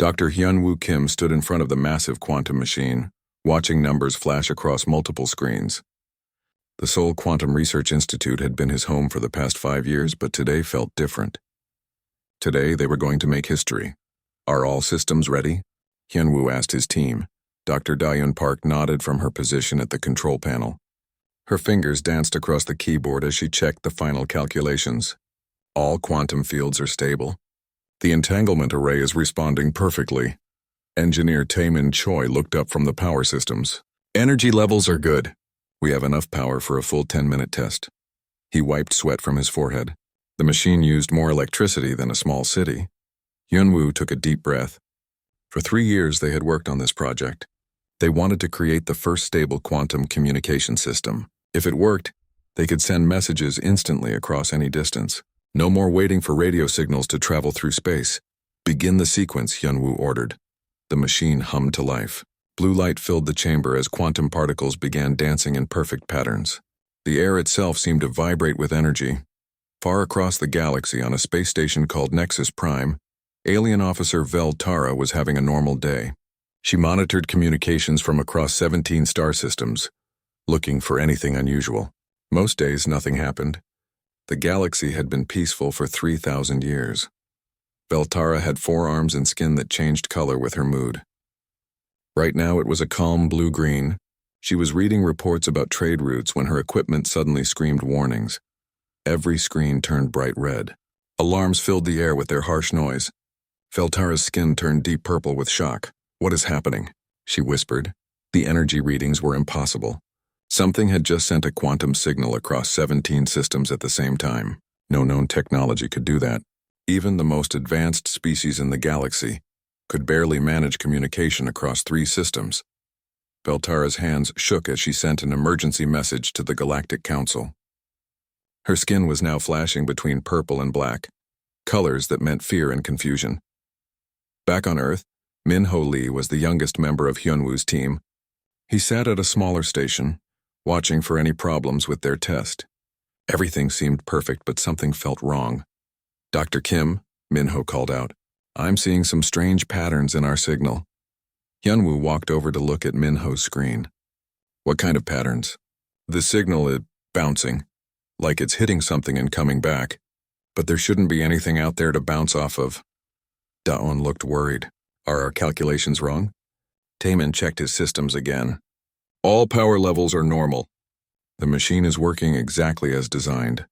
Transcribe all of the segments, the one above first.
Dr. Hyunwoo Kim stood in front of the massive quantum machine, watching numbers flash across multiple screens. The Seoul Quantum Research Institute had been his home for the past 5 years, but today felt different. Today, they were going to make history. Are all systems ready? Hyunwoo asked his team. Dr. Dayun Park nodded from her position at the control panel. Her fingers danced across the keyboard as she checked the final calculations. All quantum fields are stable. The entanglement array is responding perfectly. Engineer Taemin Choi looked up from the power systems. Energy levels are good. We have enough power for a full 10-minute test. He wiped sweat from his forehead. The machine used more electricity than a small city. Hyunwoo took a deep breath. For 3 years they had worked on this project. They wanted to create the first stable quantum communication system. If it worked, they could send messages instantly across any distance. No more waiting for radio signals to travel through space. Begin the sequence, Hyunwoo ordered. The machine hummed to life. Blue light filled the chamber as quantum particles began dancing in perfect patterns. The air itself seemed to vibrate with energy. Far across the galaxy on a space station called Nexus Prime, alien officer Vel Tara was having a normal day. She monitored communications from across 17 star systems, looking for anything unusual. Most days, nothing happened. The galaxy had been peaceful for 3,000 years. Beltara had forearms and skin that changed color with her mood. Right now it was a calm blue-green. She was reading reports about trade routes when her equipment suddenly screamed warnings. Every screen turned bright red. Alarms filled the air with their harsh noise. Beltara's skin turned deep purple with shock. "What is happening?" she whispered. The energy readings were impossible. Something had just sent a quantum signal across 17 systems at the same time. No known technology could do that. Even the most advanced species in the galaxy could barely manage communication across 3 systems. Beltara's hands shook as she sent an emergency message to the Galactic Council. Her skin was now flashing between purple and black, colors that meant fear and confusion. Back on Earth, Min-ho Lee was the youngest member of Hyunwoo's team. He sat at a smaller station, watching for any problems with their test. Everything seemed perfect, but something felt wrong. "Dr. Kim," Min-ho called out, "I'm seeing some strange patterns in our signal." Hyunwoo walked over to look at Min-ho's screen. "What kind of patterns?" "The signal is bouncing, like it's hitting something and coming back. But there shouldn't be anything out there to bounce off of." Daon looked worried. "Are our calculations wrong?" Taemin checked his systems again. "All power levels are normal. The machine is working exactly as designed."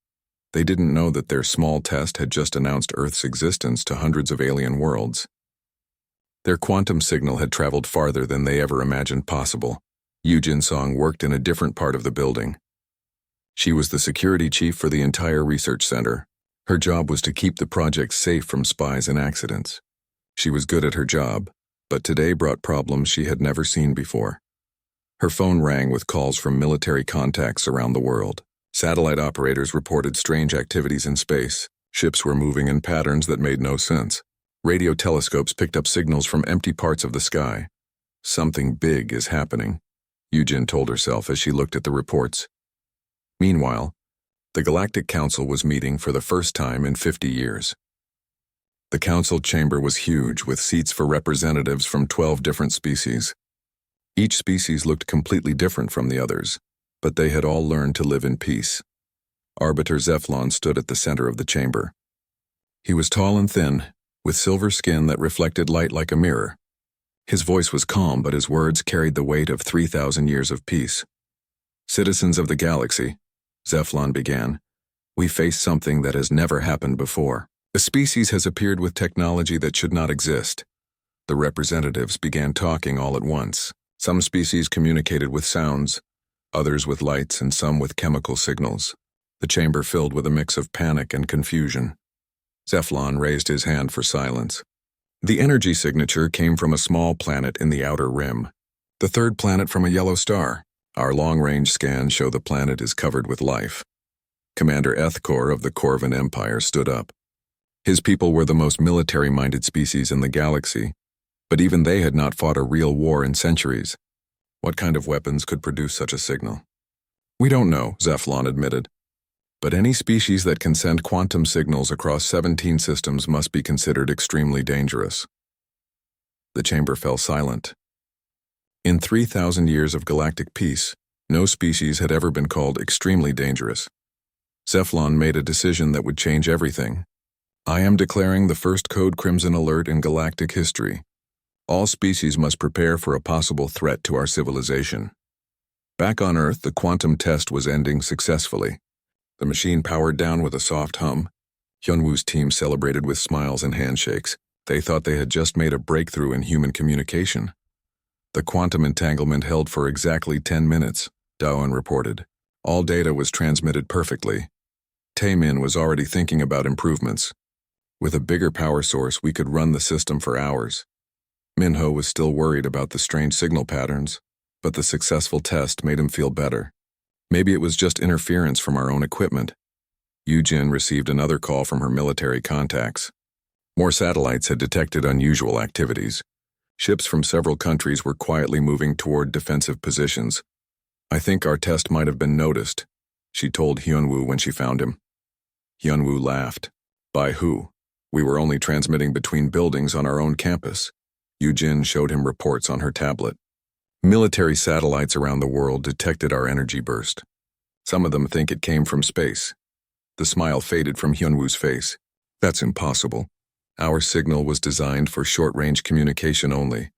They didn't know that their small test had just announced Earth's existence to hundreds of alien worlds. Their quantum signal had traveled farther than they ever imagined possible. Yoo Jin-song worked in a different part of the building. She was the security chief for the entire research center. Her job was to keep the project safe from spies and accidents. She was good at her job, but today brought problems she had never seen before. Her phone rang with calls from military contacts around the world. Satellite operators reported strange activities in space. Ships were moving in patterns that made no sense. Radio telescopes picked up signals from empty parts of the sky. Something big is happening, Yoo-jin told herself as she looked at the reports. Meanwhile, the Galactic Council was meeting for the first time in 50 years. The council chamber was huge, with seats for representatives from 12 different species. Each species looked completely different from the others, but they had all learned to live in peace. Arbiter Zeflon stood at the center of the chamber. He was tall and thin, with silver skin that reflected light like a mirror. His voice was calm, but his words carried the weight of 3,000 years of peace. "Citizens of the galaxy," Zeflon began, "we face something that has never happened before. A species has appeared with technology that should not exist." The representatives began talking all at once. Some species communicated with sounds, others with lights, and some with chemical signals. The chamber filled with a mix of panic and confusion. Zeflon raised his hand for silence. The energy signature came from a small planet in the outer rim. The third planet from a yellow star. Our long-range scans show the planet is covered with life. Commander Ethkor of the Corvan Empire stood up. His people were the most military-minded species in the galaxy, but even they had not fought a real war in centuries. What kind of weapons could produce such a signal? "We don't know," Zeflon admitted. "But any species that can send quantum signals across 17 systems must be considered extremely dangerous." The chamber fell silent. In 3,000 years of galactic peace, no species had ever been called extremely dangerous. Cephalon made a decision that would change everything. I am declaring the first Code Crimson alert in galactic history. All species must prepare for a possible threat to our civilization. Back on Earth, the quantum test was ending successfully. The machine powered down with a soft hum. Hyunwoo's team celebrated with smiles and handshakes. They thought they had just made a breakthrough in human communication. The quantum entanglement held for exactly 10 minutes, Daoan reported. All data was transmitted perfectly. Taemin was already thinking about improvements. With a bigger power source, we could run the system for hours. Minho was still worried about the strange signal patterns, but the successful test made him feel better. Maybe it was just interference from our own equipment. Yujin received another call from her military contacts. More satellites had detected unusual activities. Ships from several countries were quietly moving toward defensive positions. I think our test might have been noticed, she told Hyunwoo when she found him. Hyunwoo laughed. By who? We were only transmitting between buildings on our own campus. Yujin showed him reports on her tablet. Military satellites around the world detected our energy burst. Some of them think it came from space. The smile faded from Hyunwoo's face. That's impossible. Our signal was designed for short-range communication only.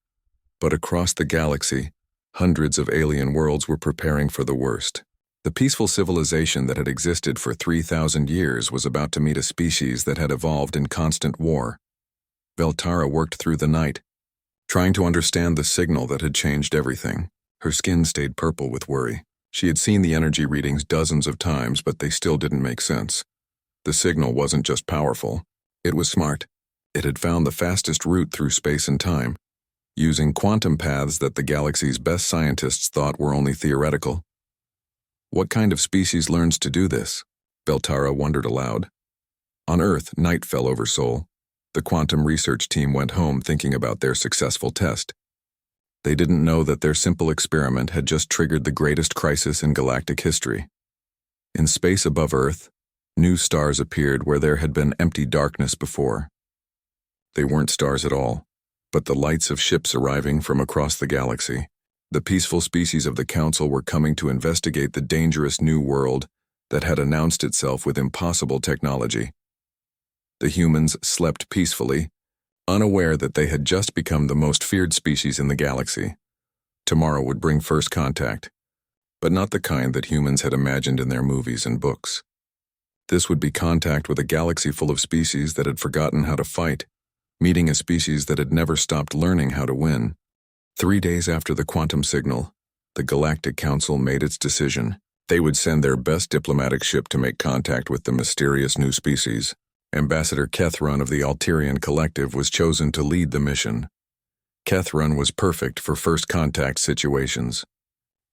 But across the galaxy, hundreds of alien worlds were preparing for the worst. The peaceful civilization that had existed for 3,000 years was about to meet a species that had evolved in constant war. Veltara worked through the night, trying to understand the signal that had changed everything. Her skin stayed purple with worry. She had seen the energy readings dozens of times, but they still didn't make sense. The signal wasn't just powerful. It was smart. It had found the fastest route through space and time, using quantum paths that the galaxy's best scientists thought were only theoretical. What kind of species learns to do this? Veltara wondered aloud. On Earth, night fell over Seoul. The quantum research team went home thinking about their successful test. They didn't know that their simple experiment had just triggered the greatest crisis in galactic history. In space above Earth, new stars appeared where there had been empty darkness before. They weren't stars at all, but the lights of ships arriving from across the galaxy. The peaceful species of the Council were coming to investigate the dangerous new world that had announced itself with impossible technology. The humans slept peacefully, unaware that they had just become the most feared species in the galaxy. Tomorrow would bring first contact, but not the kind that humans had imagined in their movies and books. This would be contact with a galaxy full of species that had forgotten how to fight, meeting a species that had never stopped learning how to win. 3 days after the quantum signal, the Galactic Council made its decision. They would send their best diplomatic ship to make contact with the mysterious new species. Ambassador Kethrun of the Alterian Collective was chosen to lead the mission. Kethrun was perfect for first contact situations.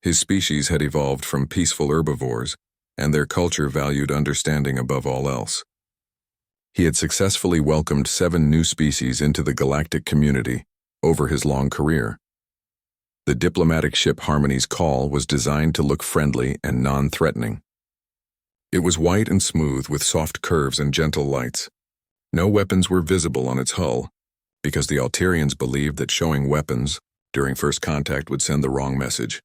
His species had evolved from peaceful herbivores, and their culture valued understanding above all else. He had successfully welcomed 7 new species into the galactic community over his long career. The diplomatic ship Harmony's call was designed to look friendly and non-threatening. It was white and smooth with soft curves and gentle lights. No weapons were visible on its hull, because the Alterians believed that showing weapons during first contact would send the wrong message.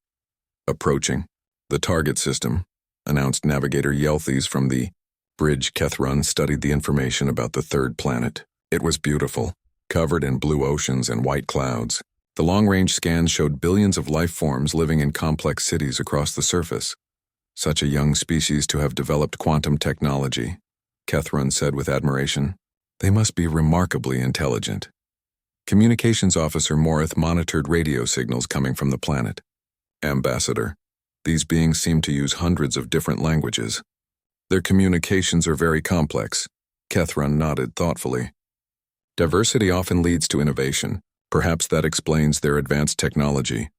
Approaching the target system, announced Navigator Yelthes from the bridge. Kethrun studied the information about the third planet. It was beautiful, covered in blue oceans and white clouds. The long-range scans showed billions of life forms living in complex cities across the surface. Such a young species to have developed quantum technology, Kethrun said with admiration. They must be remarkably intelligent. Communications Officer Morith monitored radio signals coming from the planet. Ambassador, these beings seem to use hundreds of different languages. Their communications are very complex. Kethrun nodded thoughtfully. Diversity often leads to innovation. Perhaps that explains their advanced technology.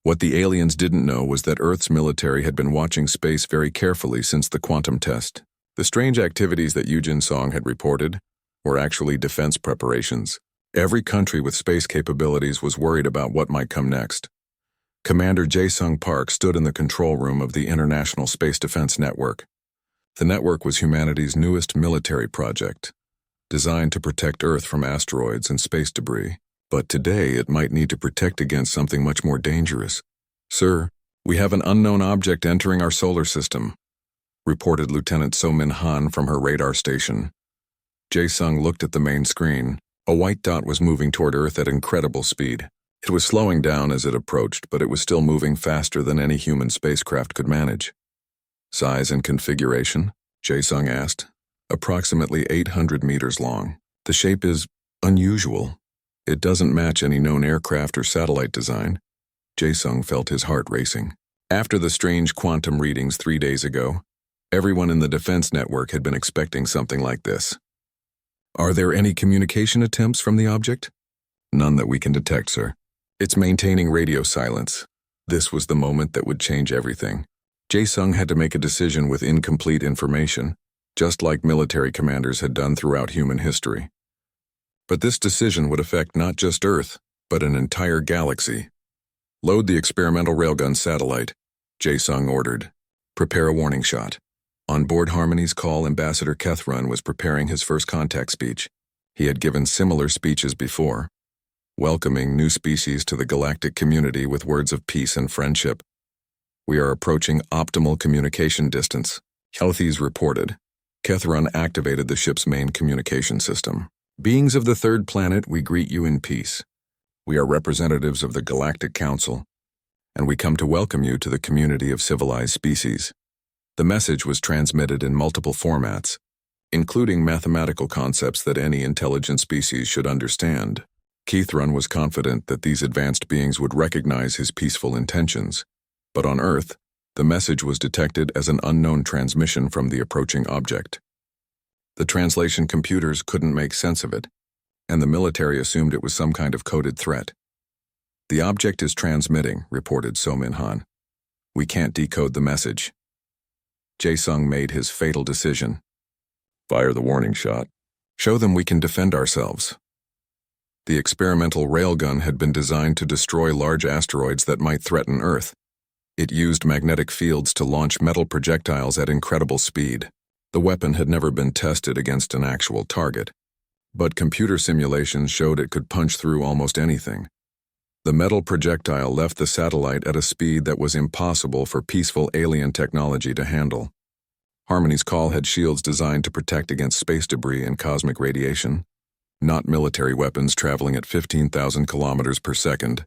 What the aliens didn't know was that Earth's military had been watching space very carefully since the quantum test. The strange activities that Yujin Song had reported were actually defense preparations. Every country with space capabilities was worried about what might come next. Commander Jae-Sung Park stood in the control room of the International Space Defense Network. The network was humanity's newest military project, designed to protect Earth from asteroids and space debris. But today it might need to protect against something much more dangerous. "Sir, we have an unknown object entering our solar system," reported Lieutenant So-Min Han from her radar station. Jae-sung looked at the main screen. A white dot was moving toward Earth at incredible speed. It was slowing down as it approached, but it was still moving faster than any human spacecraft could manage. "Size and configuration?" Jae-sung asked. "Approximately 800 meters long. The shape is unusual. It doesn't match any known aircraft or satellite design." Jae-sung felt his heart racing. After the strange quantum readings 3 days ago, everyone in the defense network had been expecting something like this. "Are there any communication attempts from the object?" "None that we can detect, sir. It's maintaining radio silence." This was the moment that would change everything. Jae-sung had to make a decision with incomplete information, just like military commanders had done throughout human history. But this decision would affect not just Earth, but an entire galaxy. "Load the experimental railgun satellite," Jae-sung ordered. "Prepare a warning shot." On board Harmony's call, Ambassador Kethrun was preparing his first contact speech. He had given similar speeches before, welcoming new species to the galactic community with words of peace and friendship. "We are approaching optimal communication distance," Healthies reported. Kethrun activated the ship's main communication system. "Beings of the third planet, we greet you in peace. We are representatives of the Galactic Council, and we come to welcome you to the community of civilized species." The message was transmitted in multiple formats, including mathematical concepts that any intelligent species should understand. Kethrun was confident that these advanced beings would recognize his peaceful intentions, but on Earth, the message was detected as an unknown transmission from the approaching object. The translation computers couldn't make sense of it, and the military assumed it was some kind of coded threat. "The object is transmitting," reported So-Min Han. "We can't decode the message." Jae-sung made his fatal decision. "Fire the warning shot. Show them we can defend ourselves." The experimental railgun had been designed to destroy large asteroids that might threaten Earth. It used magnetic fields to launch metal projectiles at incredible speed. The weapon had never been tested against an actual target, but computer simulations showed it could punch through almost anything. The metal projectile left the satellite at a speed that was impossible for peaceful alien technology to handle. Harmony's call had shields designed to protect against space debris and cosmic radiation, not military weapons traveling at 15,000 kilometers per second.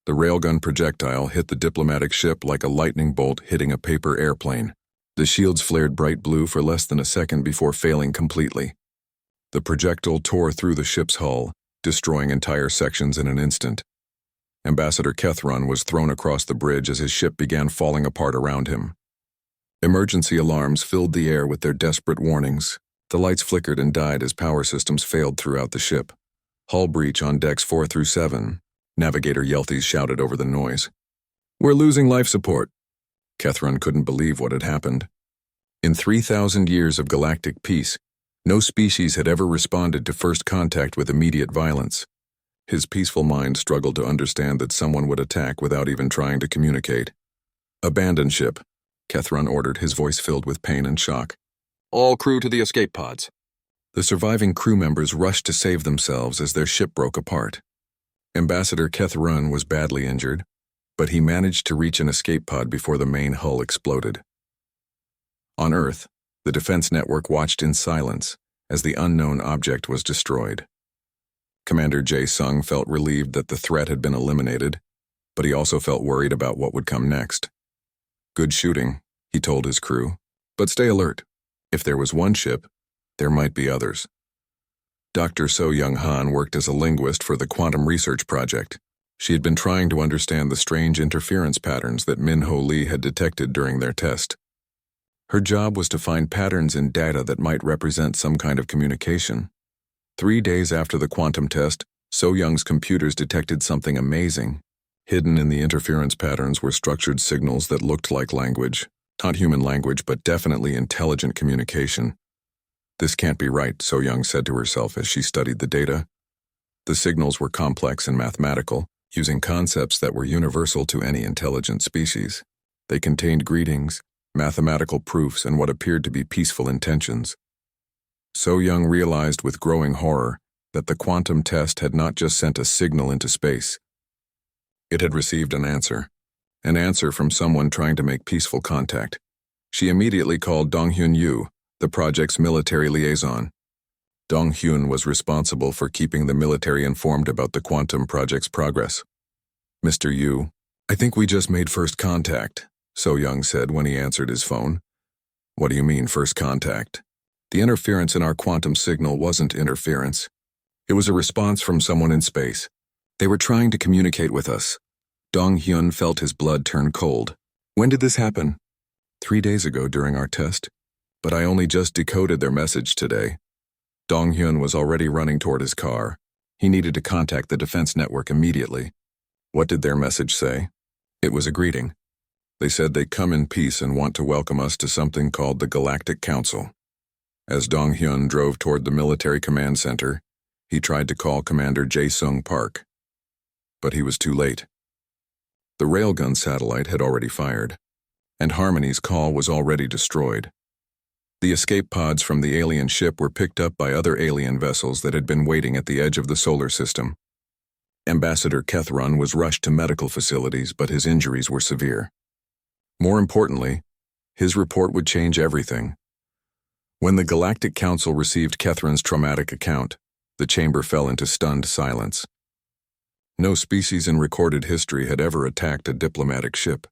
The railgun projectile hit the diplomatic ship like a lightning bolt hitting a paper airplane. The shields flared bright blue for less than a second before failing completely. The projectile tore through the ship's hull, destroying entire sections in an instant. Ambassador Kethrun was thrown across the bridge as his ship began falling apart around him. Emergency alarms filled the air with their desperate warnings. The lights flickered and died as power systems failed throughout the ship. "Hull breach on decks 4 through 7, Navigator Yelthies shouted over the noise. "We're losing life support." Kethrun couldn't believe what had happened. In 3,000 years of galactic peace, no species had ever responded to first contact with immediate violence. His peaceful mind struggled to understand that someone would attack without even trying to communicate. "Abandon ship," Kethrun ordered, his voice filled with pain and shock. "All crew to the escape pods." The surviving crew members rushed to save themselves as their ship broke apart. Ambassador Kethrun was badly injured, but he managed to reach an escape pod before the main hull exploded. On Earth, the defense network watched in silence as the unknown object was destroyed. Commander Jae-sung felt relieved that the threat had been eliminated, but he also felt worried about what would come next. "Good shooting," he told his crew, "but stay alert. If there was one ship, there might be others." Dr. So-Young Han worked as a linguist for the Quantum Research Project. She had been trying to understand the strange interference patterns that Min-Ho Lee had detected during their test. Her job was to find patterns in data that might represent some kind of communication. 3 days after the quantum test, So-Young's computers detected something amazing. Hidden in the interference patterns were structured signals that looked like language. Not human language, but definitely intelligent communication. "This can't be right," So-Young said to herself as she studied the data. The signals were complex and mathematical, using concepts that were universal to any intelligent species. They contained greetings, mathematical proofs, and what appeared to be peaceful intentions. So-Young realized with growing horror that the quantum test had not just sent a signal into space. It had received an answer from someone trying to make peaceful contact. She immediately called Dong-Hyun Yu, the project's military liaison. Dong-Hyun was responsible for keeping the military informed about the quantum project's progress. "Mr. Yu, I think we just made first contact," So-young said when he answered his phone. "What do you mean, first contact?" "The interference in our quantum signal wasn't interference. It was a response from someone in space. They were trying to communicate with us." Dong-Hyun felt his blood turn cold. "When did this happen?" 3 days ago during our test. But I only just decoded their message today." Dong-Hyun was already running toward his car. He needed to contact the defense network immediately. What did their message say? It was a greeting. They said they come in peace and want to welcome us to something called the Galactic Council. As Dong-Hyun drove toward the military command center, he tried to call Commander Jae-sung Park. But he was too late. The railgun satellite had already fired, and Harmony's call was already destroyed. The escape pods from the alien ship were picked up by other alien vessels that had been waiting at the edge of the solar system. Ambassador Kethron was rushed to medical facilities, but his injuries were severe. More importantly, his report would change everything. When the Galactic Council received Kethron's traumatic account, the chamber fell into stunned silence. No species in recorded history had ever attacked a diplomatic ship.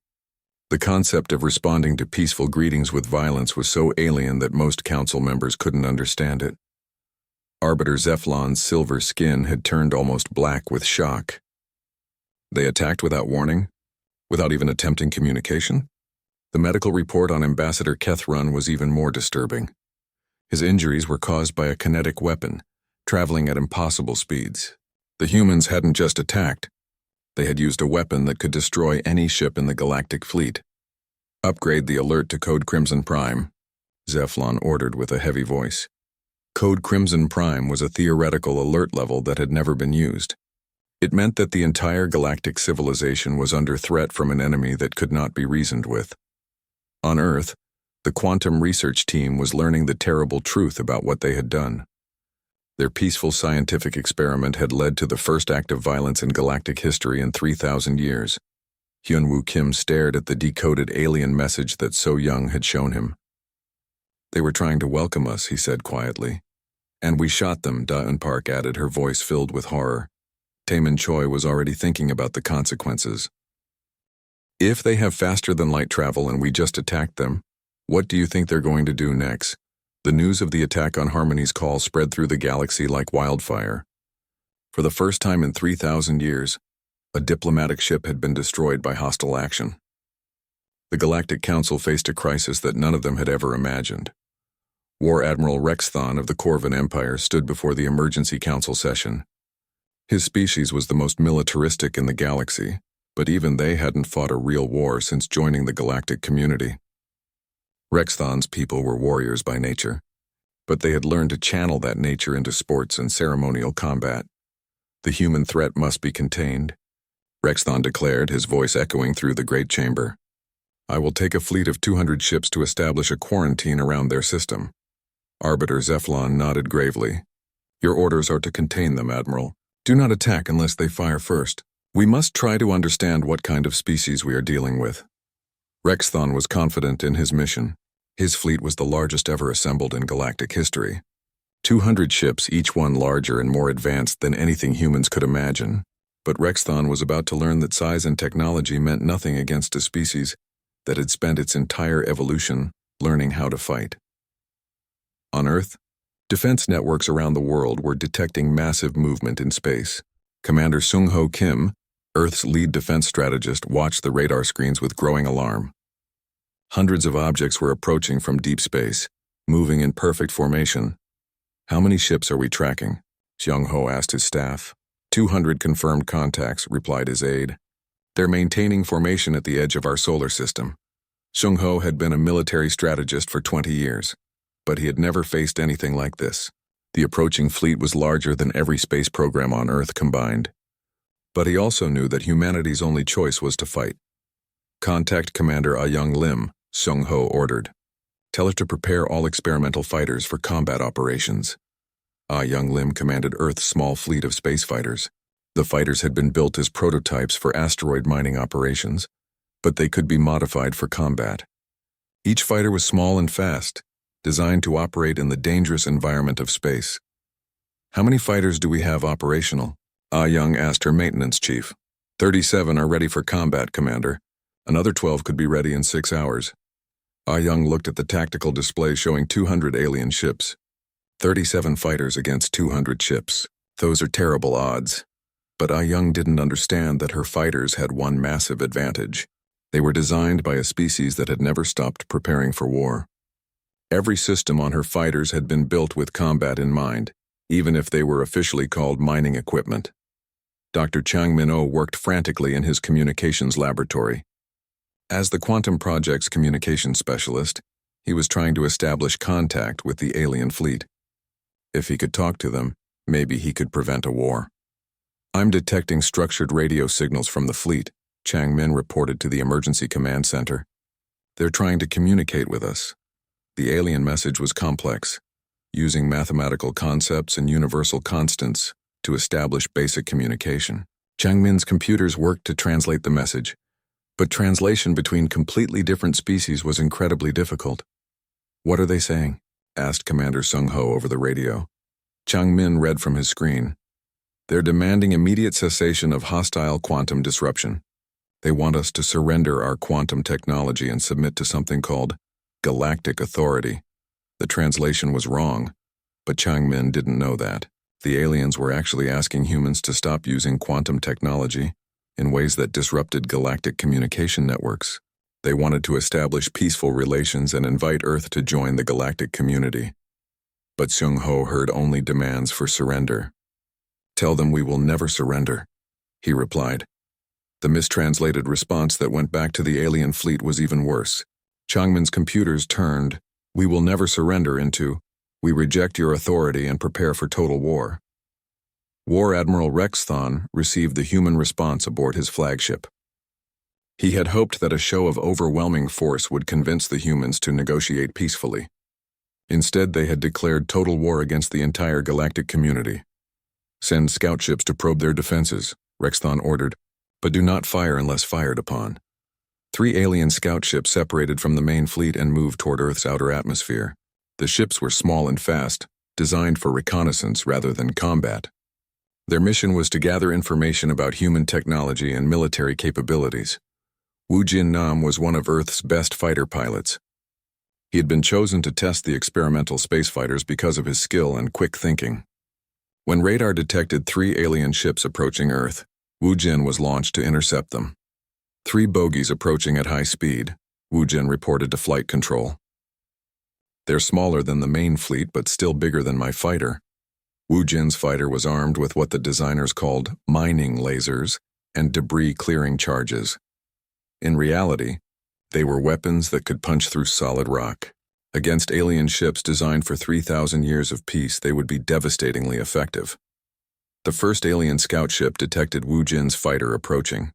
The concept of responding to peaceful greetings with violence was so alien that most council members couldn't understand it. Arbiter Zeflon's silver skin had turned almost black with shock. They attacked without warning, without even attempting communication? The medical report on Ambassador Kethron was even more disturbing. His injuries were caused by a kinetic weapon, traveling at impossible speeds. The humans hadn't just attacked. They had used a weapon that could destroy any ship in the galactic fleet. "Upgrade the alert to Code Crimson Prime," Zeflon ordered with a heavy voice. Code Crimson Prime was a theoretical alert level that had never been used. It meant that the entire galactic civilization was under threat from an enemy that could not be reasoned with. On Earth, the quantum research team was learning the terrible truth about what they had done. Their peaceful scientific experiment had led to the first act of violence in galactic history in 3,000 years. Hyunwoo Kim stared at the decoded alien message that So-young had shown him. "They were trying to welcome us," he said quietly. "And we shot them," Da-eun Park added, her voice filled with horror. Taemin Choi was already thinking about the consequences. "If they have faster-than-light travel and we just attacked them, what do you think they're going to do next?" The news of the attack on Harmony's call spread through the galaxy like wildfire. For the first time in 3,000 years, a diplomatic ship had been destroyed by hostile action. The Galactic Council faced a crisis that none of them had ever imagined. War Admiral Rex Thon of the Corvan Empire stood before the emergency council session. His species was the most militaristic in the galaxy, but even they hadn't fought a real war since joining the galactic community. Rex Thon's people were warriors by nature, but they had learned to channel that nature into sports and ceremonial combat. The human threat must be contained, Rex Thon declared, his voice echoing through the great chamber. "I will take a fleet of 200 ships to establish a quarantine around their system." Arbiter Zeflon nodded gravely. "Your orders are to contain them, Admiral. Do not attack unless they fire first. We must try to understand what kind of species we are dealing with." Rex Thon was confident in his mission. His fleet was the largest ever assembled in galactic history. 200 ships, each one larger and more advanced than anything humans could imagine. But Rex Thon was about to learn that size and technology meant nothing against a species that had spent its entire evolution learning how to fight. On Earth, defense networks around the world were detecting massive movement in space. Commander Sung-ho Kim, Earth's lead defense strategist, watched the radar screens with growing alarm. Hundreds of objects were approaching from deep space, moving in perfect formation. "How many ships are we tracking?" Seung-ho asked his staff. 200 confirmed contacts, replied his aide. "They're maintaining formation at the edge of our solar system." Seung-ho had been a military strategist for 20 years, but he had never faced anything like this. The approaching fleet was larger than every space program on Earth combined. But he also knew that humanity's only choice was to fight. "Contact Commander Ah-young Lim," Seung-ho ordered. "Tell her to prepare all experimental fighters for combat operations." Ah Young Lim commanded Earth's small fleet of space fighters. The fighters had been built as prototypes for asteroid mining operations, but they could be modified for combat. Each fighter was small and fast, designed to operate in the dangerous environment of space. How many fighters do we have operational? Ah Young asked her maintenance chief. 37 are ready for combat, Commander. Another 12 could be ready in 6 hours. Ah Young looked at the tactical display showing 200 alien ships. 37 fighters against 200 ships. Those are terrible odds. But Ah Young didn't understand that her fighters had one massive advantage. They were designed by a species that had never stopped preparing for war. Every system on her fighters had been built with combat in mind, even if they were officially called mining equipment. Dr. Chang Min-o worked frantically in his communications laboratory. As the Quantum Project's communications specialist, he was trying to establish contact with the alien fleet. If he could talk to them, maybe he could prevent a war. I'm detecting structured radio signals from the fleet, Chang Min reported to the emergency command center. They're trying to communicate with us. The alien message was complex, using mathematical concepts and universal constants to establish basic communication. Chang Min's computers worked to translate the message, but translation between completely different species was incredibly difficult. What are they saying? Asked Commander Sung-ho over the radio. Chang Min read from his screen. They're demanding immediate cessation of hostile quantum disruption. They want us to surrender our quantum technology and submit to something called Galactic Authority. The translation was wrong, but Chang Min didn't know that. The aliens were actually asking humans to stop using quantum technology in ways that disrupted galactic communication networks. They wanted to establish peaceful relations and invite Earth to join the galactic community. But Sung-ho heard only demands for surrender. Tell them we will never surrender, he replied. The mistranslated response that went back to the alien fleet was even worse. Chang Min's computers turned, "We will never surrender," into, "We reject your authority and prepare for total war." War Admiral Rex Thon received the human response aboard his flagship. He had hoped that a show of overwhelming force would convince the humans to negotiate peacefully. Instead, they had declared total war against the entire galactic community. "Send scout ships to probe their defenses," Rex Thon ordered, "but do not fire unless fired upon." 3 alien scout ships separated from the main fleet and moved toward Earth's outer atmosphere. The ships were small and fast, designed for reconnaissance rather than combat. Their mission was to gather information about human technology and military capabilities. Wu Jin Nam was one of Earth's best fighter pilots. He had been chosen to test the experimental space fighters because of his skill and quick thinking. When radar detected 3 alien ships approaching Earth, Wu Jin was launched to intercept them. 3 bogies approaching at high speed, Wu Jin reported to flight control. "They're smaller than the main fleet but still bigger than my fighter." Wu Jin's fighter was armed with what the designers called mining lasers and debris-clearing charges. In reality, they were weapons that could punch through solid rock. Against alien ships designed for 3,000 years of peace, they would be devastatingly effective. The first alien scout ship detected Wu Jin's fighter approaching.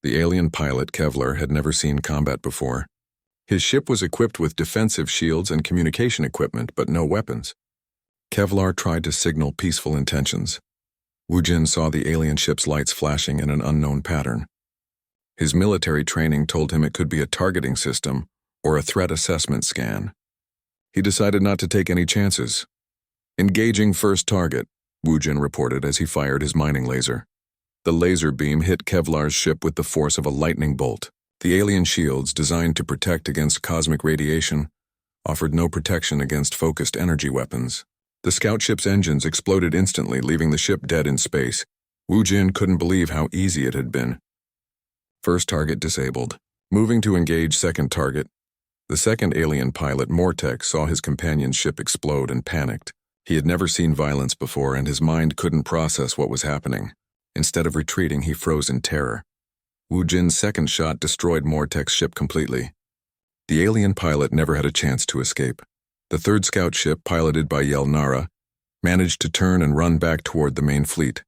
The alien pilot, Kevlar, had never seen combat before. His ship was equipped with defensive shields and communication equipment, but no weapons. Kevlar tried to signal peaceful intentions. Wu Jin saw the alien ship's lights flashing in an unknown pattern. His military training told him it could be a targeting system or a threat assessment scan. He decided not to take any chances. "Engaging first target," Wu Jin reported as he fired his mining laser. The laser beam hit Kevlar's ship with the force of a lightning bolt. The alien shields, designed to protect against cosmic radiation, offered no protection against focused energy weapons. The scout ship's engines exploded instantly, leaving the ship dead in space. Wu Jin couldn't believe how easy it had been. First target disabled. Moving to engage second target. The second alien pilot, Mortek, saw his companion's ship explode and panicked. He had never seen violence before, and his mind couldn't process what was happening. Instead of retreating, he froze in terror. Wu Jin's second shot destroyed Mortek's ship completely. The alien pilot never had a chance to escape. The third scout ship, piloted by Yel Nara, managed to turn and run back toward the main fleet.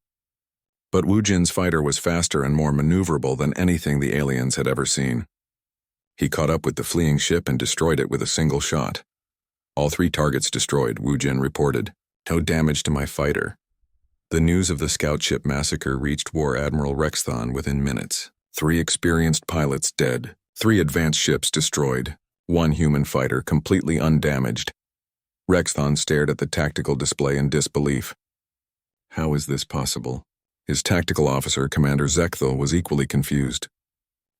But Wu Jin's fighter was faster and more maneuverable than anything the aliens had ever seen. He caught up with the fleeing ship and destroyed it with a single shot. "All 3 targets destroyed," Wu Jin reported. No damage to my fighter. The news of the scout ship massacre reached War Admiral Rexthon within minutes. 3 experienced pilots dead, 3 advanced ships destroyed, 1 human fighter completely undamaged. Rexthon stared at the tactical display in disbelief. How is this possible? His tactical officer, Commander Zekthal, was equally confused.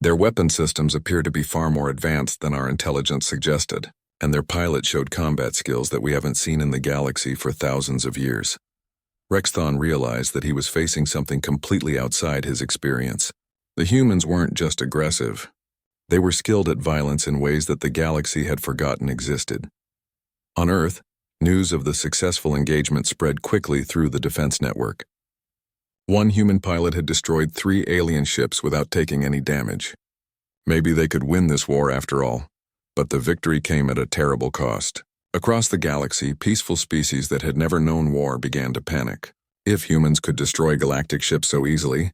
Their weapon systems appear to be far more advanced than our intelligence suggested, and their pilots showed combat skills that we haven't seen in the galaxy for thousands of years. Rexthon realized that he was facing something completely outside his experience. The humans weren't just aggressive. They were skilled at violence in ways that the galaxy had forgotten existed. On Earth, news of the successful engagement spread quickly through the defense network. 1 human pilot had destroyed 3 alien ships without taking any damage. Maybe they could win this war after all, but the victory came at a terrible cost. Across the galaxy, peaceful species that had never known war began to panic. If humans could destroy galactic ships so easily,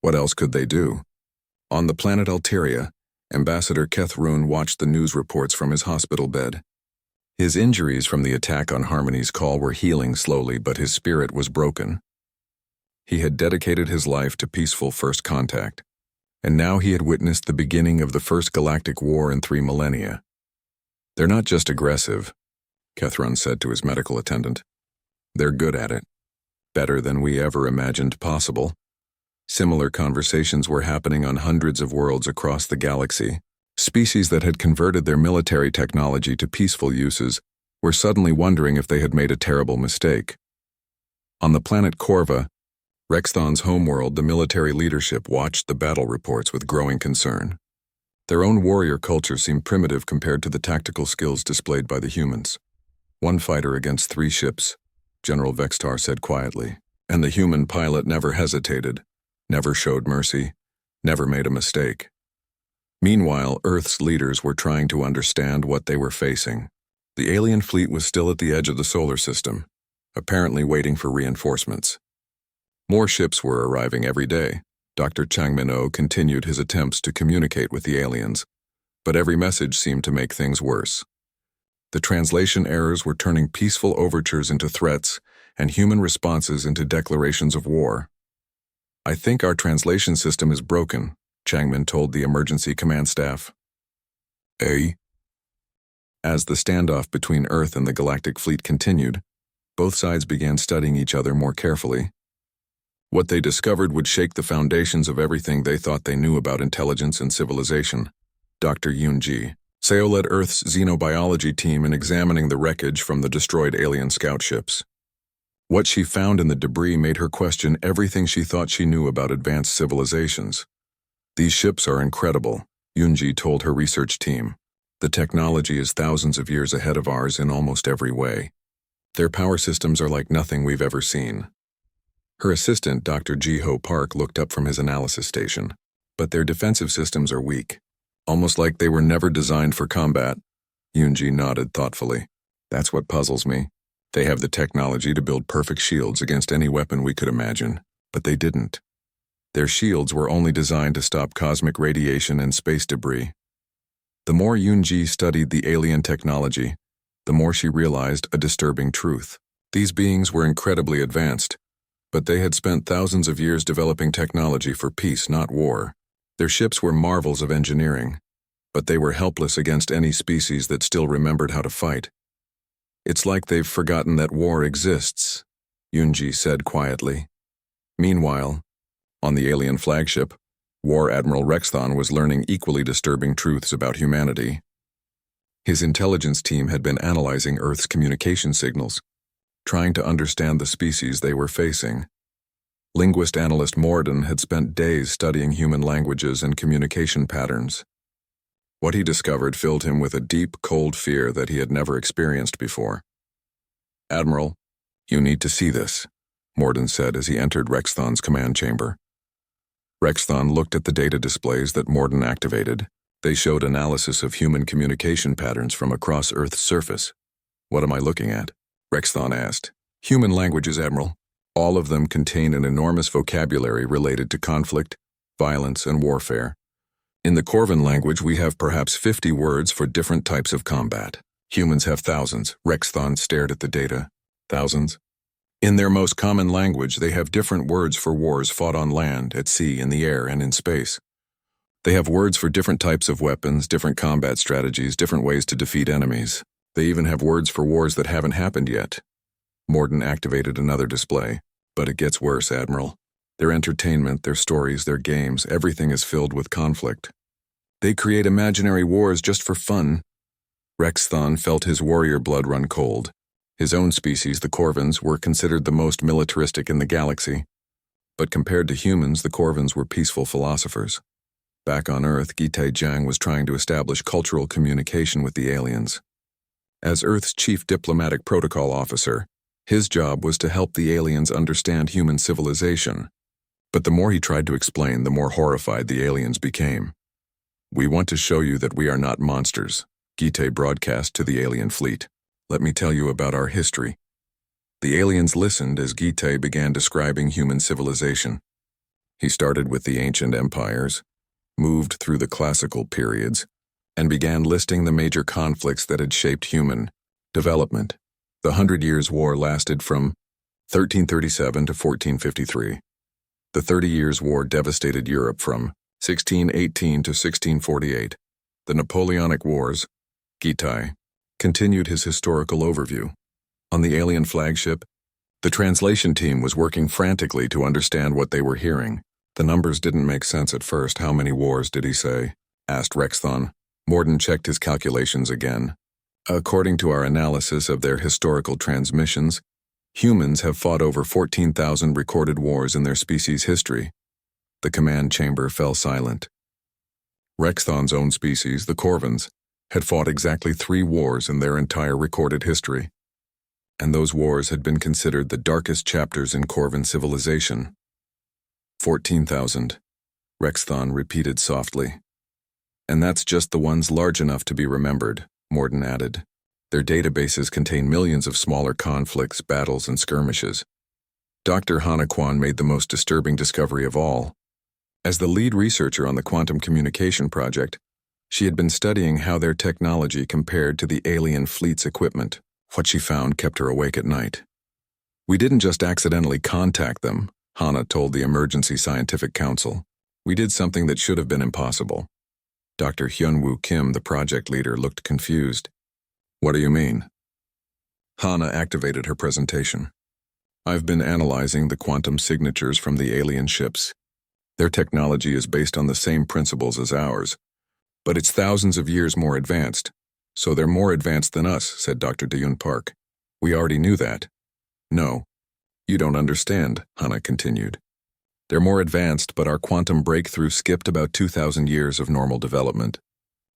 what else could they do? On the planet Alteria, Ambassador Kethrun watched the news reports from his hospital bed. His injuries from the attack on Harmony's call were healing slowly, but his spirit was broken. He had dedicated his life to peaceful first contact, and now he had witnessed the beginning of the first galactic war in 3 millennia. They're not just aggressive, Kethrun said to his medical attendant. They're good at it. Better than we ever imagined possible. Similar conversations were happening on hundreds of worlds across the galaxy. Species that had converted their military technology to peaceful uses were suddenly wondering if they had made a terrible mistake. On the planet Corva, Rexthon's homeworld, the military leadership watched the battle reports with growing concern. Their own warrior culture seemed primitive compared to the tactical skills displayed by the humans. 1 fighter against 3 ships, General Vextar said quietly, and the human pilot never hesitated, never showed mercy, never made a mistake. Meanwhile, Earth's leaders were trying to understand what they were facing. The alien fleet was still at the edge of the solar system, apparently waiting for reinforcements. More ships were arriving every day. Dr. Changmin-O continued his attempts to communicate with the aliens, but every message seemed to make things worse. The translation errors were turning peaceful overtures into threats and human responses into declarations of war. I think our translation system is broken, Changmin told the emergency command staff. As the standoff between Earth and the Galactic Fleet continued, both sides began studying each other more carefully. What they discovered would shake the foundations of everything they thought they knew about intelligence and civilization. Dr. Yoon-ji Seo led Earth's xenobiology team in examining the wreckage from the destroyed alien scout ships. What she found in the debris made her question everything she thought she knew about advanced civilizations. These ships are incredible, Yoon-ji told her research team. The technology is thousands of years ahead of ours in almost every way. Their power systems are like nothing we've ever seen. Her assistant, Dr. Ji-Ho Park, looked up from his analysis station. But their defensive systems are weak, almost like they were never designed for combat. Yoon-ji nodded thoughtfully. That's what puzzles me. They have the technology to build perfect shields against any weapon we could imagine, but they didn't. Their shields were only designed to stop cosmic radiation and space debris. The more Yoon-ji studied the alien technology, the more she realized a disturbing truth. These beings were incredibly advanced, but they had spent thousands of years developing technology for peace, not war. Their ships were marvels of engineering, but they were helpless against any species that still remembered how to fight. It's like they've forgotten that war exists, Yoon-ji said quietly. Meanwhile, on the alien flagship, War Admiral Rexthon was learning equally disturbing truths about humanity. His intelligence team had been analyzing Earth's communication signals, trying to understand the species they were facing. Linguist analyst Morden had spent days studying human languages and communication patterns. What he discovered filled him with a deep, cold fear that he had never experienced before. Admiral, you need to see this, Morden said as he entered Rexthon's command chamber. Rexthon looked at the data displays that Morden activated. They showed analysis of human communication patterns from across Earth's surface. What am I looking at? Rexthon asked. Human languages, Admiral. All of them contain an enormous vocabulary related to conflict, violence, and warfare. In the Corvan language, we have perhaps 50 words for different types of combat. Humans have thousands. Rexthon stared at the data. Thousands? In their most common language, they have different words for wars fought on land, at sea, in the air, and in space. They have words for different types of weapons, different combat strategies, different ways to defeat enemies. They even have words for wars that haven't happened yet. Morden activated another display. But it gets worse, Admiral. Their entertainment, their stories, their games, everything is filled with conflict. They create imaginary wars just for fun. Rex Thon felt his warrior blood run cold. His own species, the Corvins, were considered the most militaristic in the galaxy. But compared to humans, the Corvins were peaceful philosophers. Back on Earth, Gite Jiang was trying to establish cultural communication with the aliens. As Earth's chief diplomatic protocol officer, his job was to help the aliens understand human civilization. But the more he tried to explain, the more horrified the aliens became. "We want to show you that we are not monsters," Gite broadcast to the alien fleet. "Let me tell you about our history." The aliens listened as Gite began describing human civilization. He started with the ancient empires, moved through the classical periods, and began listing the major conflicts that had shaped human development. The 100 Years' War lasted from 1337 to 1453. The 30 Years' War devastated Europe from 1618 to 1648. The Napoleonic Wars, Gite continued his historical overview. On the alien flagship, the translation team was working frantically to understand what they were hearing. The numbers didn't make sense at first. "How many wars did he say?" asked Rexthon. Morden checked his calculations again. "According to our analysis of their historical transmissions, humans have fought over 14,000 recorded wars in their species' history." The command chamber fell silent. Rexthon's own species, the Corvins, had fought exactly 3 wars in their entire recorded history. And those wars had been considered the darkest chapters in Corvin civilization. 14,000, Rexthon repeated softly. "And that's just the ones large enough to be remembered," Morden added. "Their databases contain millions of smaller conflicts, battles, and skirmishes." Dr. Hanaquan made the most disturbing discovery of all. As the lead researcher on the quantum communication project, she had been studying how their technology compared to the alien fleet's equipment. What she found kept her awake at night. "We didn't just accidentally contact them," Hana told the Emergency Scientific Council. "We did something that should have been impossible." Dr. Hyunwoo Kim, the project leader, looked confused. "What do you mean?" Hana activated her presentation. "I've been analyzing the quantum signatures from the alien ships. Their technology is based on the same principles as ours, but it's thousands of years more advanced. So they're more advanced than us," said Dr. Deyoon Park. "We already knew that." "No, you don't understand," Hana continued. "They're more advanced, but our quantum breakthrough skipped about 2,000 years of normal development.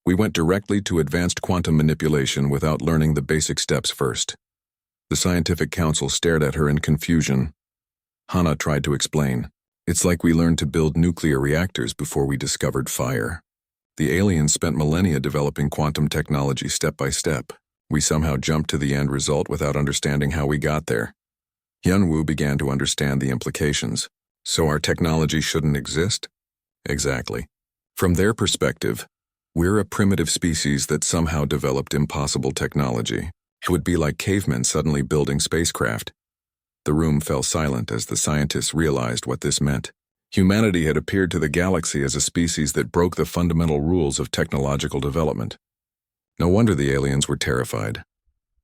We went directly to advanced quantum manipulation without learning the basic steps first." The scientific council stared at her in confusion. Hana tried to explain. "It's like we learned to build nuclear reactors before we discovered fire. The aliens spent millennia developing quantum technology step by step. We somehow jumped to the end result without understanding how we got there." Hyunwoo began to understand the implications. "So our technology shouldn't exist?" "Exactly. From their perspective, we're a primitive species that somehow developed impossible technology. It would be like cavemen suddenly building spacecraft." The room fell silent as the scientists realized what this meant. Humanity had appeared to the galaxy as a species that broke the fundamental rules of technological development. No wonder the aliens were terrified.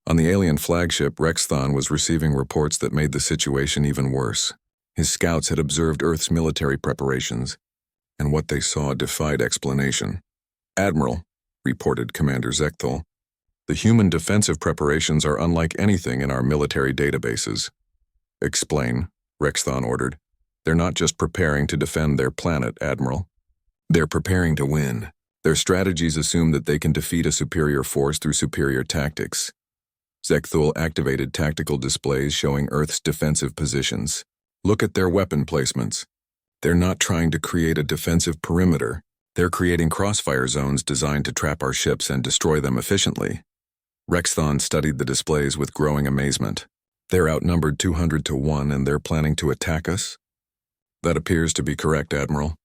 On the alien flagship, Rexthon was receiving reports that made the situation even worse. His scouts had observed Earth's military preparations, and what they saw defied explanation. "Admiral," reported Commander Zekthal, "the human defensive preparations are unlike anything in our military databases." "Explain," Rexthon ordered. "They're not just preparing to defend their planet, Admiral. They're preparing to win. Their strategies assume that they can defeat a superior force through superior tactics." Zekthul activated tactical displays showing Earth's defensive positions. "Look at their weapon placements. They're not trying to create a defensive perimeter. They're creating crossfire zones designed to trap our ships and destroy them efficiently." Rexthon studied the displays with growing amazement. "They're outnumbered 200 to 1 and they're planning to attack us?" "That appears to be correct, Admiral.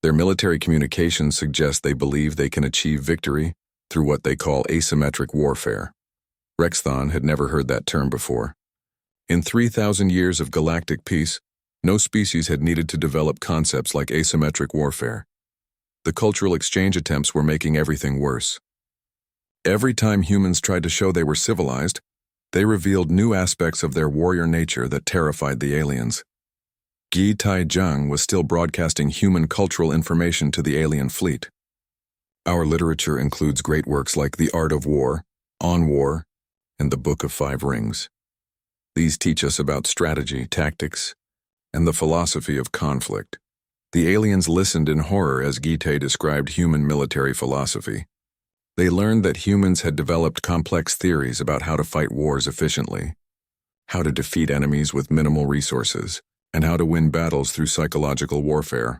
Their military communications suggest they believe they can achieve victory through what they call asymmetric warfare." Rexthon had never heard that term before. In 3,000 years of galactic peace, no species had needed to develop concepts like asymmetric warfare. The cultural exchange attempts were making everything worse. Every time humans tried to show they were civilized, they revealed new aspects of their warrior nature that terrified the aliens. Guy Taizheng was still broadcasting human cultural information to the alien fleet. Our literature includes great works like The Art of War, On War, and The Book of Five Rings. These teach us about strategy, tactics, and the philosophy of conflict. The aliens listened in horror as Gite described human military philosophy. They learned that humans had developed complex theories about how to fight wars efficiently, how to defeat enemies with minimal resources, and how to win battles through psychological warfare.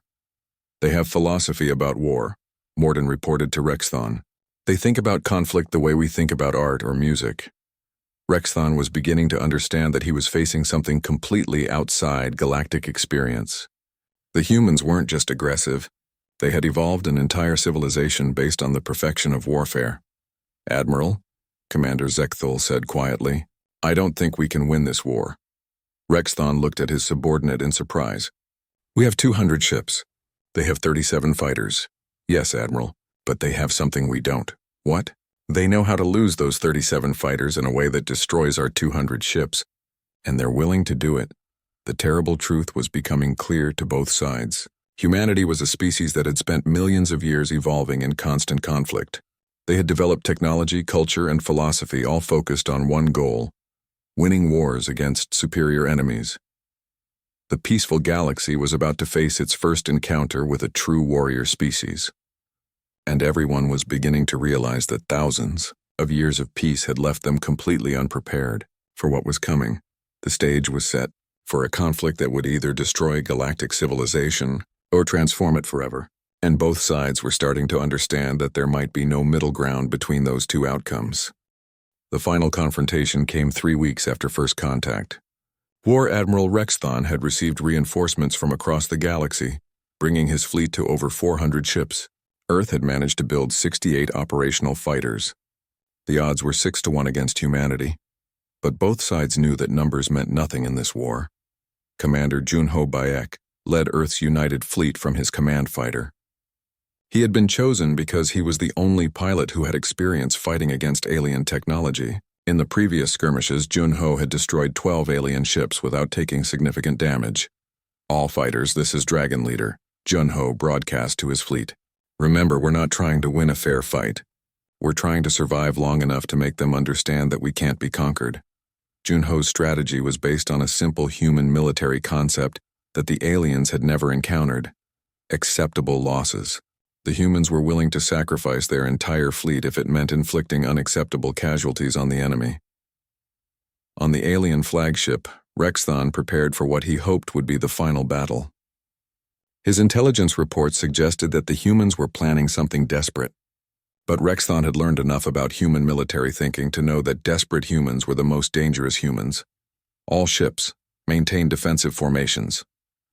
They have philosophy about war, Morden reported to Rexthon. They think about conflict the way we think about art or music. Rexthon was beginning to understand that he was facing something completely outside galactic experience. The humans weren't just aggressive. They had evolved an entire civilization based on the perfection of warfare. "Admiral," Commander Zekthul said quietly, "I don't think we can win this war." Rexthon looked at his subordinate in surprise. "We have 200 ships. They have 37 fighters. Yes, Admiral, but they have something we don't." "What?" "They know how to lose those 37 fighters in a way that destroys our 200 ships. And they're willing to do it." The terrible truth was becoming clear to both sides. Humanity was a species that had spent millions of years evolving in constant conflict. They had developed technology, culture, and philosophy all focused on one goal: winning wars against superior enemies. The peaceful galaxy was about to face its first encounter with a true warrior species. And everyone was beginning to realize that thousands of years of peace had left them completely unprepared for what was coming. The stage was set for a conflict that would either destroy galactic civilization or transform it forever, and both sides were starting to understand that there might be no middle ground between those two outcomes. The final confrontation came 3 weeks after first contact. War Admiral Rexthon had received reinforcements from across the galaxy, bringing his fleet to over 400 ships. Earth had managed to build 68 operational fighters. The odds were 6-1 against humanity, but both sides knew that numbers meant nothing in this war. Commander Junho Bayek led Earth's united fleet from his command fighter. He had been chosen because he was the only pilot who had experience fighting against alien technology. In the previous skirmishes, Junho had destroyed 12 alien ships without taking significant damage. "All fighters, this is Dragon Leader," Junho broadcast to his fleet. "Remember, we're not trying to win a fair fight. We're trying to survive long enough to make them understand that we can't be conquered." Junho's strategy was based on a simple human military concept that the aliens had never encountered: acceptable losses. The humans were willing to sacrifice their entire fleet if it meant inflicting unacceptable casualties on the enemy. On the alien flagship, Rexthon prepared for what he hoped would be the final battle. His intelligence reports suggested that the humans were planning something desperate. But Rexthon had learned enough about human military thinking to know that desperate humans were the most dangerous humans. "All ships, maintain defensive formations,"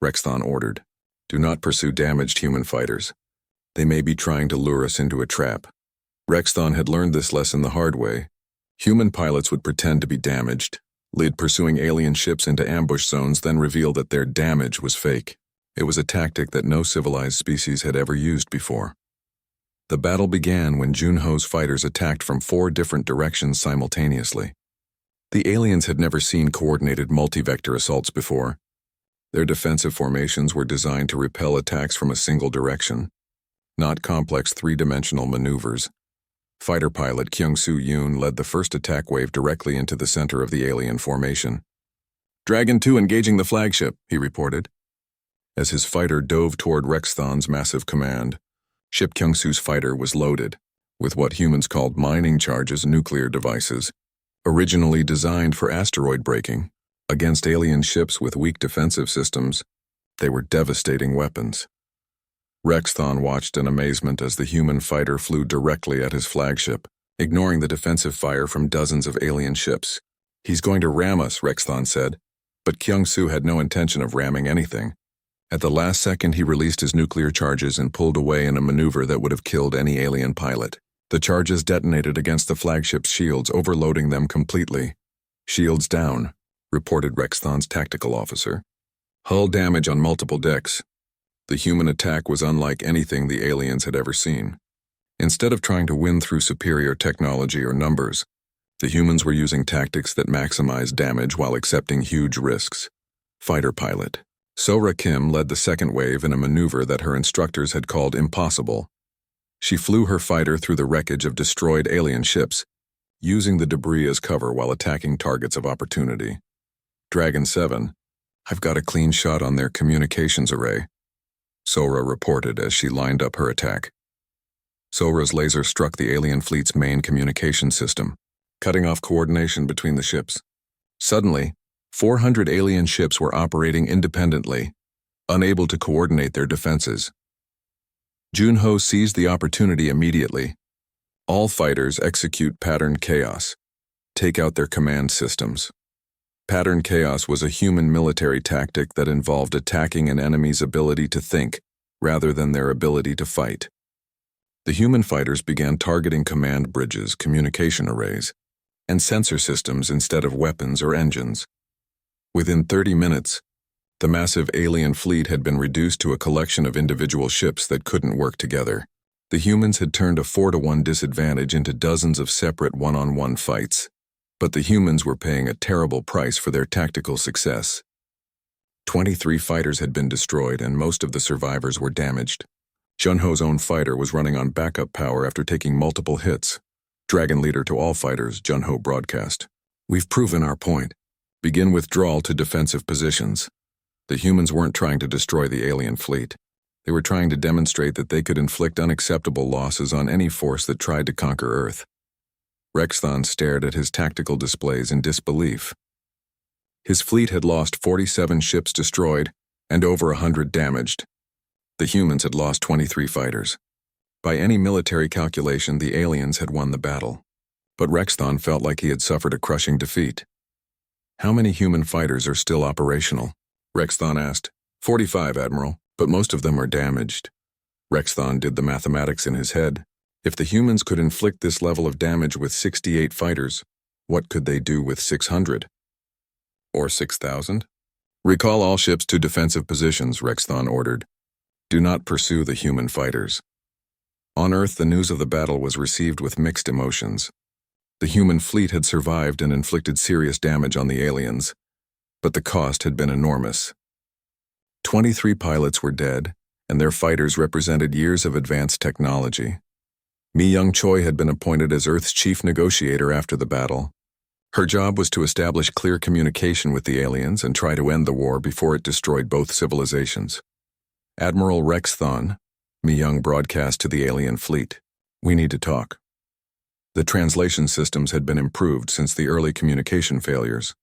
Rexthon ordered. "Do not pursue damaged human fighters. They may be trying to lure us into a trap." Rexthon had learned this lesson the hard way. Human pilots would pretend to be damaged, lead pursuing alien ships into ambush zones, then reveal that their damage was fake. It was a tactic that no civilized species had ever used before. The battle began when Junho's fighters attacked from 4 different directions simultaneously. The aliens had never seen coordinated multi-vector assaults before. Their defensive formations were designed to repel attacks from a single direction, not complex 3-dimensional maneuvers. Fighter pilot Kyung-Soo Yoon led the first attack wave directly into the center of the alien formation. "Dragon 2 engaging the flagship," he reported. As his fighter dove toward Rexthon's massive command, Ship Kyung-Soo's fighter was loaded with what humans called mining charges, nuclear devices, originally designed for asteroid braking. Against alien ships with weak defensive systems, they were devastating weapons. Rexthon watched in amazement as the human fighter flew directly at his flagship, ignoring the defensive fire from dozens of alien ships. "He's going to ram us," Rexthon said, but Kyung-Soo had no intention of ramming anything. At the last second, he released his nuclear charges and pulled away in a maneuver that would have killed any alien pilot. The charges detonated against the flagship's shields, overloading them completely. "Shields down," reported Rexthon's tactical officer. Hull damage on multiple decks. The human attack was unlike anything the aliens had ever seen. Instead of trying to win through superior technology or numbers, the humans were using tactics that maximized damage while accepting huge risks. Fighter pilot Sora Kim led the second wave in a maneuver that her instructors had called impossible. She flew her fighter through the wreckage of destroyed alien ships, using the debris as cover while attacking targets of opportunity. Dragon 7, I've got a clean shot on their communications array, Sora reported as she lined up her attack. Sora's laser struck the alien fleet's main communication system, cutting off coordination between the ships. Suddenly, 400 alien ships were operating independently, unable to coordinate their defenses. Junho seized the opportunity immediately. All fighters execute Pattern Chaos. Take out their command systems. Pattern Chaos was a human military tactic that involved attacking an enemy's ability to think, rather than their ability to fight. The human fighters began targeting command bridges, communication arrays, and sensor systems instead of weapons or engines. Within 30 minutes, the massive alien fleet had been reduced to a collection of individual ships that couldn't work together. The humans had turned a 4-to-1 disadvantage into dozens of separate one-on-one fights, but the humans were paying a terrible price for their tactical success. 23 fighters had been destroyed and most of the survivors were damaged. Junho's own fighter was running on backup power after taking multiple hits. Dragon leader to all fighters, Junho broadcast. We've proven our point. Begin withdrawal to defensive positions. The humans weren't trying to destroy the alien fleet. They were trying to demonstrate that they could inflict unacceptable losses on any force that tried to conquer Earth. Rexthon stared at his tactical displays in disbelief. His fleet had lost 47 ships destroyed and over 100 damaged. The humans had lost 23 fighters. By any military calculation, the aliens had won the battle. But Rexthon felt like he had suffered a crushing defeat. How many human fighters are still operational? Rexthon asked. 45, Admiral, but most of them are damaged. Rexthon did the mathematics in his head. If the humans could inflict this level of damage with 68 fighters, what could they do with 600? Or 6,000? Recall all ships to defensive positions, Rexthon ordered. Do not pursue the human fighters. On Earth, the news of the battle was received with mixed emotions. The human fleet had survived and inflicted serious damage on the aliens, but the cost had been enormous. 23 pilots were dead, and their fighters represented years of advanced technology. Mi-young Choi had been appointed as Earth's chief negotiator after the battle. Her job was to establish clear communication with the aliens and try to end the war before it destroyed both civilizations. Admiral Rexthon, Mi-young broadcast to the alien fleet. We need to talk. The translation systems had been improved since the early communication failures.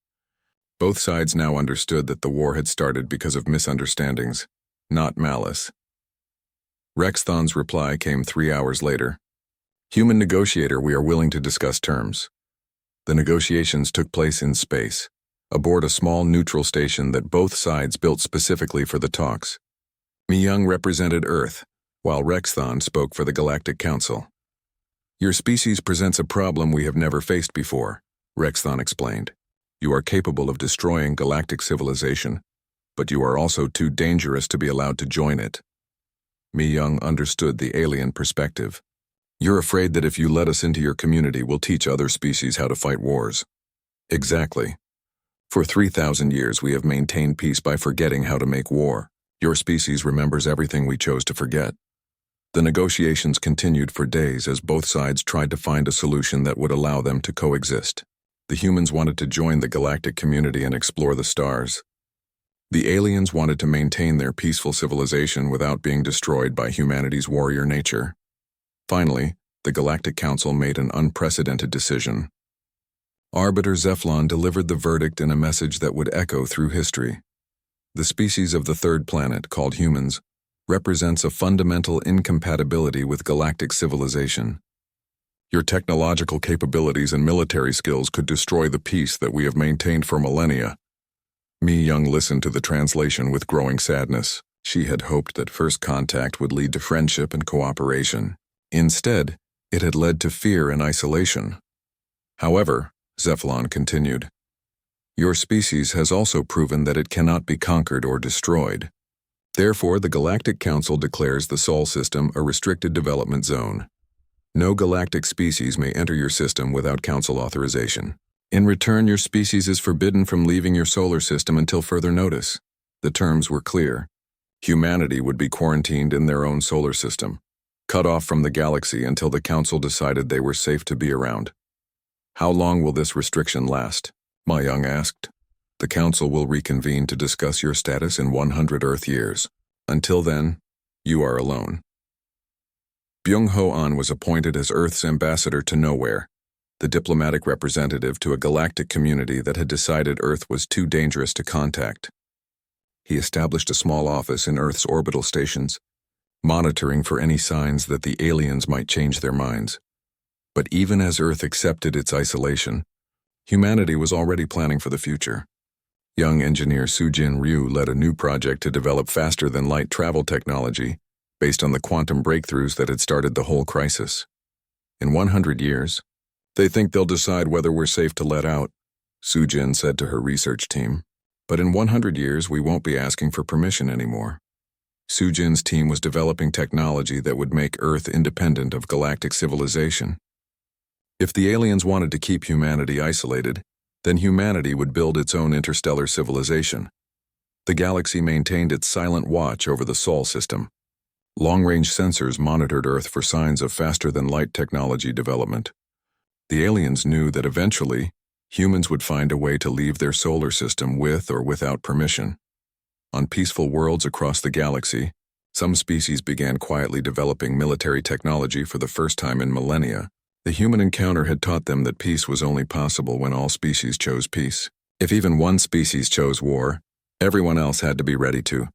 Both sides now understood that the war had started because of misunderstandings, not malice. Rexthon's reply came 3 hours later. Human negotiator, we are willing to discuss terms. The negotiations took place in space, aboard a small neutral station that both sides built specifically for the talks. Mi-young represented Earth, while Rexthon spoke for the Galactic Council. Your species presents a problem we have never faced before, Rexthon explained. You are capable of destroying galactic civilization, but you are also too dangerous to be allowed to join it. Mi-young understood the alien perspective. You're afraid that if you let us into your community, we'll teach other species how to fight wars. Exactly. For 3,000 years, we have maintained peace by forgetting how to make war. Your species remembers everything we chose to forget. The negotiations continued for days as both sides tried to find a solution that would allow them to coexist. The humans wanted to join the galactic community and explore the stars. The aliens wanted to maintain their peaceful civilization without being destroyed by humanity's warrior nature. Finally, the Galactic Council made an unprecedented decision. Arbiter Zephlon delivered the verdict in a message that would echo through history. The species of the third planet, called humans, represents a fundamental incompatibility with galactic civilization. Your technological capabilities and military skills could destroy the peace that we have maintained for millennia. Mi-young listened to the translation with growing sadness. She had hoped that first contact would lead to friendship and cooperation. Instead, it had led to fear and isolation. However, Zephlon continued, Your species has also proven that it cannot be conquered or destroyed. Therefore, the Galactic Council declares the Sol system a restricted development zone. No galactic species may enter your system without Council authorization. In return, your species is forbidden from leaving your solar system until further notice. The terms were clear. Humanity would be quarantined in their own solar system, cut off from the galaxy until the Council decided they were safe to be around. How long will this restriction last? Ma Young asked. The Council will reconvene to discuss your status in 100 Earth years. Until then, you are alone. Byung-Ho An was appointed as Earth's ambassador to Nowhere, the diplomatic representative to a galactic community that had decided Earth was too dangerous to contact. He established a small office in Earth's orbital stations, monitoring for any signs that the aliens might change their minds. But even as Earth accepted its isolation, humanity was already planning for the future. Young engineer Sujin Ryu led a new project to develop faster-than-light travel technology based on the quantum breakthroughs that had started the whole crisis. In 100 years, they think they'll decide whether we're safe to let out, Sujin said to her research team. But in 100 years, we won't be asking for permission anymore. Sujin's team was developing technology that would make Earth independent of galactic civilization. If the aliens wanted to keep humanity isolated, then humanity would build its own interstellar civilization. The galaxy maintained its silent watch over the Sol system. Long-range sensors monitored Earth for signs of faster-than-light technology development. The aliens knew that eventually, humans would find a way to leave their solar system with or without permission. On peaceful worlds across the galaxy, some species began quietly developing military technology for the first time in millennia. The human encounter had taught them that peace was only possible when all species chose peace. If even one species chose war, everyone else had to be ready to.